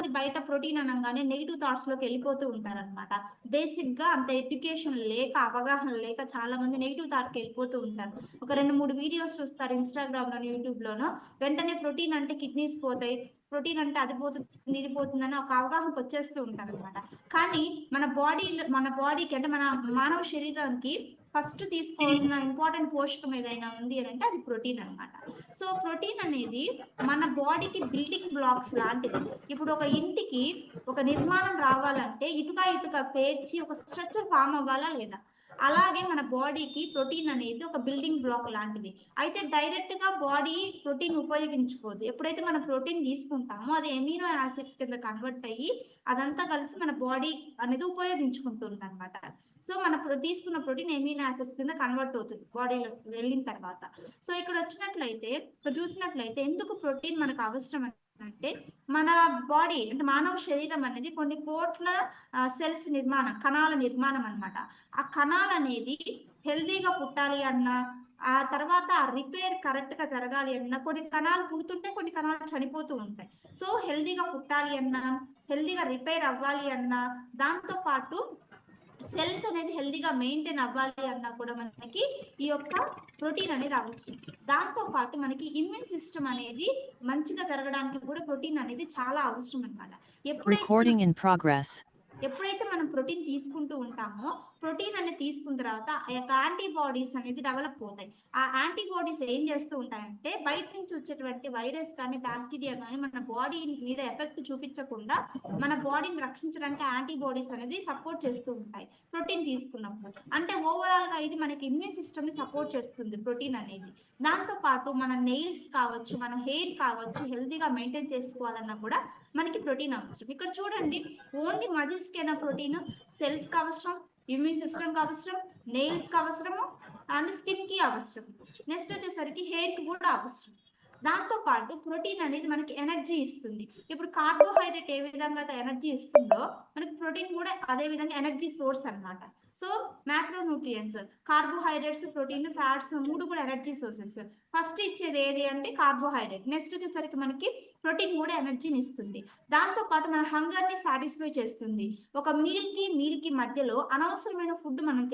మంది బయట ప్రోటీన్ అనంగానే నెగెటివ్ థాట్స్ లోకి వెళ్ళిపోతూ ఉంటారనమాట. బేసిక్ గా అంత ఎడ్యుకేషన్ లేక, అవగాహన లేక చాలా మంది నెగెటివ్ థాట్ కి వెళ్ళిపోతూ ఉంటారు. ఒక 2, 3 వీడియోస్ చూస్తారు ఇన్‌స్టాగ్రామ్ లోనో, యూట్యూబ్ లోనో, వెంటనే ప్రోటీన్ అంటే కిడ్నీస్ పోతాయి, ప్రోటీన్ అంటే అది పోతుంది, ఇది పోతుందని ఒక అవగాహనకు వచ్చేస్తూ ఉంటారనమాట. కానీ మన బాడీకి అంటే మన మానవ శరీరానికి ఫస్ట్ తీసుకోవాల్సిన ఇంపార్టెంట్ పోషకం ఏదైనా ఉంది అని అంటే అది ప్రోటీన్ అన్నమాట. సో ప్రోటీన్ అనేది మన బాడీకి బిల్డింగ్ బ్లాక్స్ లాంటిది. ఇప్పుడు ఒక ఇంటికి ఒక నిర్మాణం రావాలంటే ఇటుక ఇటుక పేర్చి ఒక స్ట్రక్చర్ ఫామ్ అవ్వాలా లేదా? అలాగే మన బాడీకి ప్రోటీన్ అనేది ఒక బిల్డింగ్ బ్లాక్ లాంటిది. అయితే డైరెక్ట్ గా బాడీ ప్రోటీన్ ఉపయోగించుకోదు. ఎప్పుడైతే మనం ప్రోటీన్ తీసుకుంటామో అది ఎమినో యాసిడ్స్ కింద కన్వర్ట్ అయ్యి అదంతా కలిసి మన బాడీ అనేది ఉపయోగించుకుంటుంది అనమాట. సో మన తీసుకున్న ప్రోటీన్ ఎమినో యాసిడ్స్ కింద కన్వర్ట్ అవుతుంది బాడీలో వెళ్ళిన తర్వాత. సో ఇక్కడ వచ్చినట్లయితే, ఇక్కడ చూసినట్లయితే ఎందుకు ప్రోటీన్ మనకు అవసరం అంటే, మన బాడీ అంటే మానవ శరీరం అనేది కొన్ని కోట్ల సెల్స్ నిర్మాణం, కణాల నిర్మాణం అన్నమాట. ఆ కణాలు అనేది హెల్దీగా పుట్టాలి అన్నా, ఆ తర్వాత ఆ రిపేర్ కరెక్ట్ గా జరగాలి అన్నా, కొన్ని కణాలు పుడుతుంటే కొన్ని కణాలు చనిపోతూ ఉంటాయి. సో హెల్దీగా పుట్టాలి అన్నా, హెల్దీగా రిపేర్ అవ్వాలి అన్నా, దాంతో పాటు సెల్స్ అనేది హెల్దీగా మెయింటైన్ అవ్వాలి అన్నా కూడా మనకి ఈ యొక్క ప్రోటీన్ అనేది అవసరం. దాంతో పాటు మనకి ఇమ్యూన్ సిస్టమ్ అనేది మంచిగా జరగడానికి కూడా ప్రోటీన్ అనేది చాలా అవసరం అన్నమాట. ఎప్పుడైతే Recording in progress. ఎప్పుడైతే మనం ప్రోటీన్ తీసుకుంటూ ఉంటామో, ప్రోటీన్ అనేది తీసుకున్న తర్వాత ఆ యొక్క యాంటీబాడీస్ అనేది డెవలప్ అవుతాయి. ఆ యాంటీబాడీస్ ఏం చేస్తూ ఉంటాయంటే, బయట నుంచి వచ్చేటువంటి వైరస్ కానీ, బాక్టీరియా కానీ మన బాడీ మీద ఎఫెక్ట్ చూపించకుండా మన బాడీని రక్షించడానికి యాంటీబాడీస్ అనేది సపోర్ట్ చేస్తూ ఉంటాయి ప్రోటీన్ తీసుకున్నప్పుడు. అంటే ఓవరాల్ గా ఇది మనకి ఇమ్యూన్ సిస్టమ్ ని సపోర్ట్ చేస్తుంది ప్రోటీన్ అనేది. దాంతో పాటు మన నెయిల్స్ కావచ్చు, మన హెయిర్ కావచ్చు, హెల్తీగా మెయింటైన్ చేసుకోవాలన్నా కూడా మనకి ప్రోటీన్ అవసరం. ఇక్కడ చూడండి, ఓన్లీ మజిల్స్ కేనా ప్రోటీన్? సెల్స్ కి అవసరం, ఇమ్యూన్ సిస్టమ్ కి అవసరం, నెయిల్స్ కి అవసరము, అండ్ స్కిన్ కి అవసరం. నెక్స్ట్ వచ్చేసరికి హెయిర్ కి కూడా అవసరం. దాంతో పాటు ప్రోటీన్ అనేది మనకి ఎనర్జీ ఇస్తుంది. ఇప్పుడు కార్బోహైడ్రేట్ ఏ విధంగా అయితే ఎనర్జీ ఇస్తుందో, మనకి ప్రోటీన్ కూడా అదే విధంగా ఎనర్జీ సోర్స్ అన్నమాట. So macro nutrients, carbohydrates, protein, fats 3 కూడా ఎనర్జీ సోర్సెస్. ఫస్ట్ ఇచ్చేది ఏది అంటే కార్బోహైడ్రేట్. నెక్స్ట్ వచ్చేసరికి మనకి ప్రోటీన్ కూడా ఎనర్జీని ఇస్తుంది. దాంతో పాటు మన హంగర్ ని సాటిస్ఫై చేస్తుంది. ఒక మీల్ కి మధ్యలో అనవసరమైన ఫుడ్ మనం